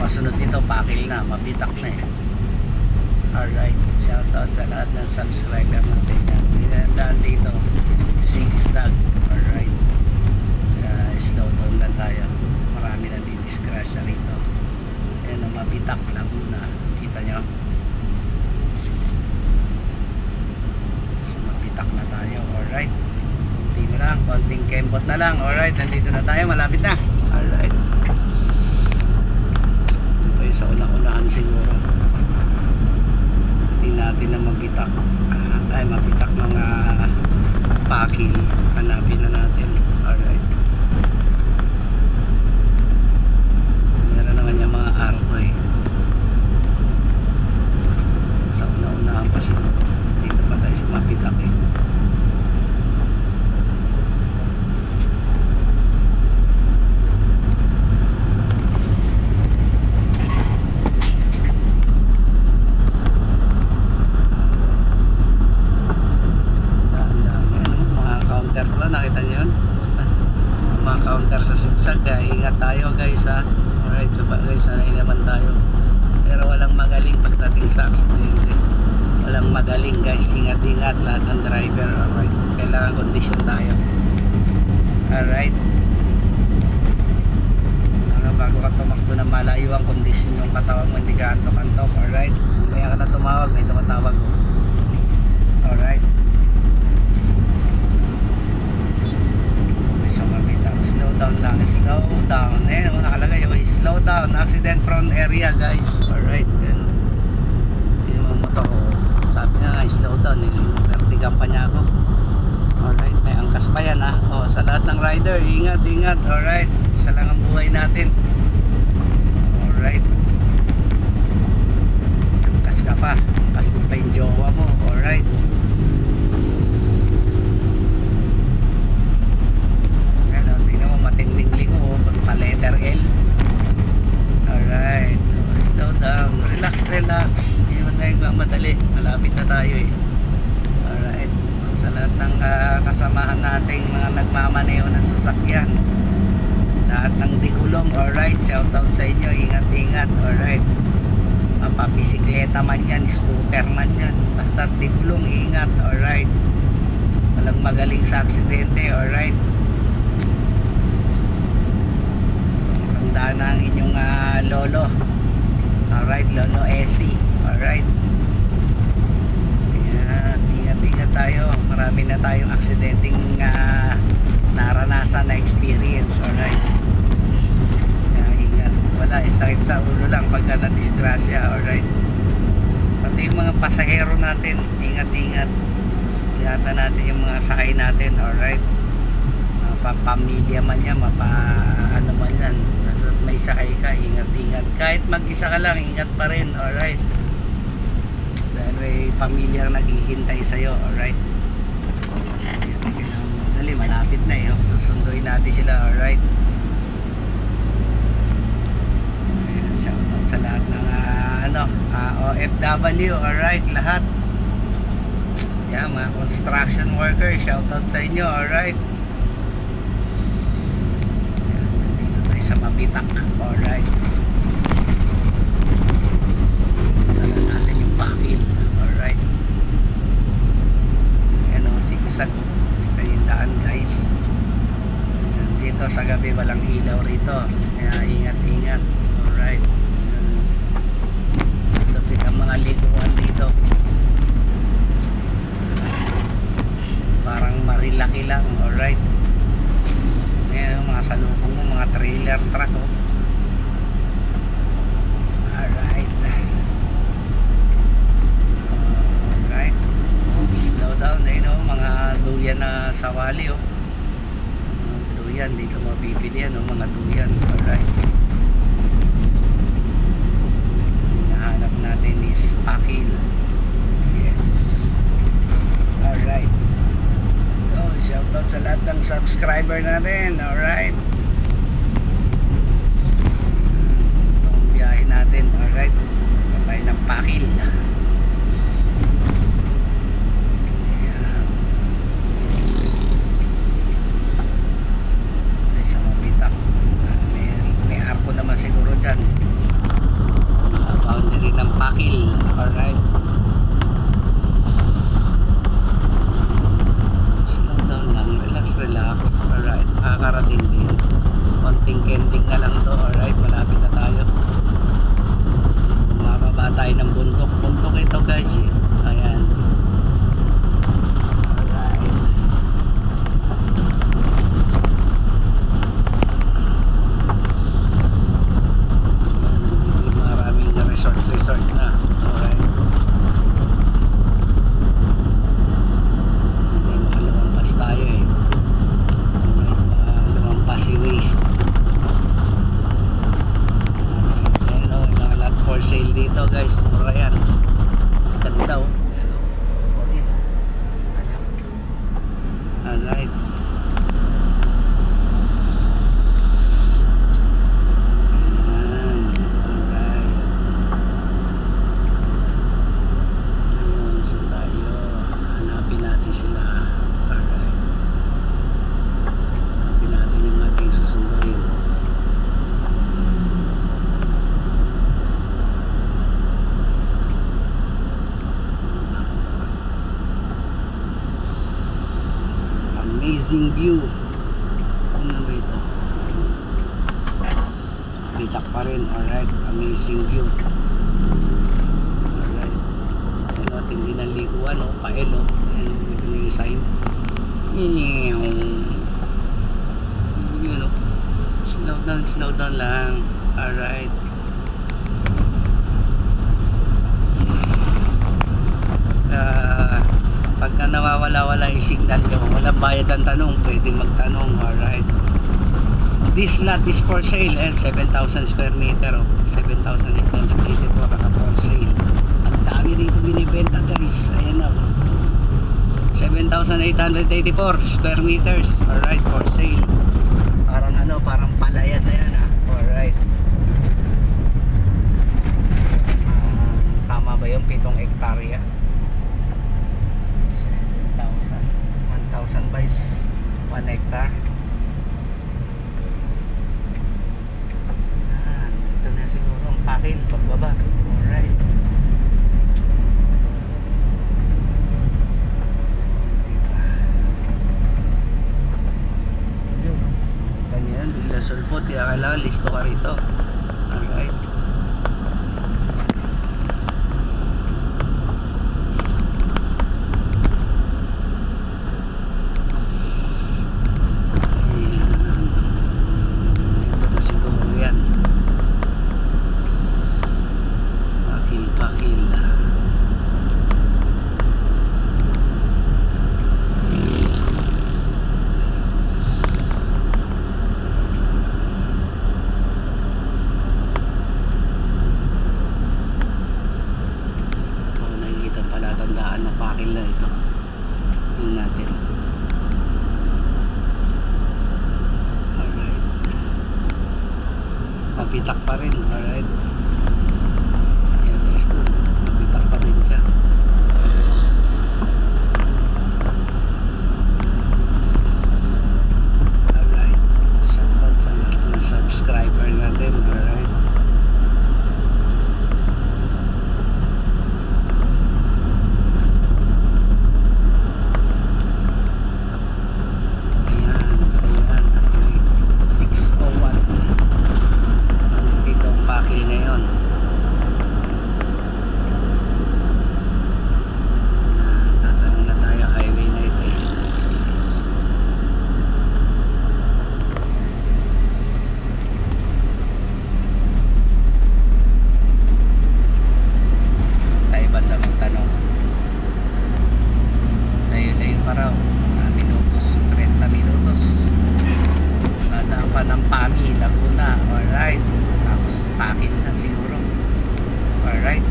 kasunod nito pakil na, mabitak na eh. Alright, shoutout sa lahat ng subscriber natin yan. Pinandaan dito zigzag. Alright, slow down lang tayo, marami na didisgrasya rito. Ayan ang mabitak, Laguna, kita nyo. So mabitak na tayo. Alright, kunti na lang, konting kembot na lang. Alright, nandito na tayo, malapit na. Alright, ito pa yung sa una-unahan siguro. Natin na mabitak ay mabitak mga pakil, hanapin na natin. Alright, meron naman yung mga arko eh sa una-unahan pa siguro. Dito pa tayo sa mabitak eh. Nakita nyo yun? Mga counter sa sigsag, ingat tayo guys ha. Alright, so guys, sanay naman tayo, pero walang magaling pagdating sa aksidente. Walang magaling guys, ingat lahat ng driver. Alright, kailangan kondisyon tayo. Alright, bago ka tumakbo na malayo ang kondisyon yung katawan mo, hindi ka antok-antok. Alright, kaya ka na tumawag, may tumatawag. Alright, slow down lang, slow down. Eh, nakalagay yung slow down, accident prone area guys. Alright, yun yung mga motor ko, sabi na nga slow down, vertigan pa niya ako. Alright, may angkas pa yan ha. O, sa lahat ng rider, ingat. Alright, isa lang ang buhay natin. Alright, angkas ka pa, angkas mo pa yung jowa mo. Alright, matinding liko pa letter L. Alright, slow down, relax, hindi mo tayo magmamadali, malapit na tayo eh. Alright, sa lahat ng kasamahan nating mga nagmamaneho ng sasakyan, lahat ng digulong, alright, shoutout sa inyo, ingat. Alright, mapabisikleta man yan, scooter man yan, basta digulong, ingat. Alright, walang magaling sa aksidente. Alright, tandaan na ang inyong lolo. Alright, lolo Essie. Alright, ingat tayo, marami na tayong aksidenteng naranasan na experience. Alright, ingat, wala, sakit sa ulo lang pagka na-disgrasya. Alright, pati yung mga pasahero natin, ingatan natin yung mga sakay natin. Alright, pamilya man yan, ano man yan, basta may sakay ka, ingat. Kahit mag-isa ka lang, ingat pa rin. Alright, dahil may pamilya naghihintay sa'yo. Alright, dali, malapit na eh, susunduin natin sila. Alright, shoutout sa lahat ng OFW. Alright, lahat yan, mga construction worker, shoutout sa inyo. Alright, sa mabitak. Alright, dala natin yung pakil. Alright, ayan o, sigsag, ito yung daan guys. Dito sa gabi walang ilaw rito, kaya ingat. Alright, lapit ang mga likuan dito, parang marilaki lang. Alright, ngayon mga salubong mo, mga trailer truck oh. Alright, slow down. Ayun oh, mga duyan na sawali oh. Duyan, dito mabibili yan oh, mga duyan. Alright, hinahanap natin is pakil. Yes. Alright, shoutout sa lahat ng subscriber natin. Alright, itong biyahe natin. Alright, tayo ng pakil. Ayan, ay sa mabitak, may arko naman siguro dyan. Amazing view. Ano ba ito? Bitak pa rin. Alright, amazing view. Alright. Ano, hindi na likuan, oh. Pael, oh. Ayan, ito na yung sign. Yun, oh. Slow down lang. Alright. Pagka nawawala-wala yung signal nyo, walang bayad ang tanong, pwede magtanong. Alright, this lot is for sale, and 7,000 square meter, oh. 7,884 naka for sale. Ang dami rito binibenta, guys. Ayan na, oh. 7,884 square meters. Alright, for sale. Parang ano, parang palayan na yan, ah. Alright. Tama ba yung 7 hektarya? 1,000 by 1 hectare. Ito na siguro ang pakil pagbaba. Alright. Ganyan, bigla sulpot. Kaya kailangan listo ka rito. Alright. Mapitak pa rin. Alright. Ayan, there's two. Mapitak pa rin siya. Alright. Shoutout sa lahat ng subscriber natin. Alright. Ng Pami, Laguna. Alright. Tapos pakin na siguro. Alright.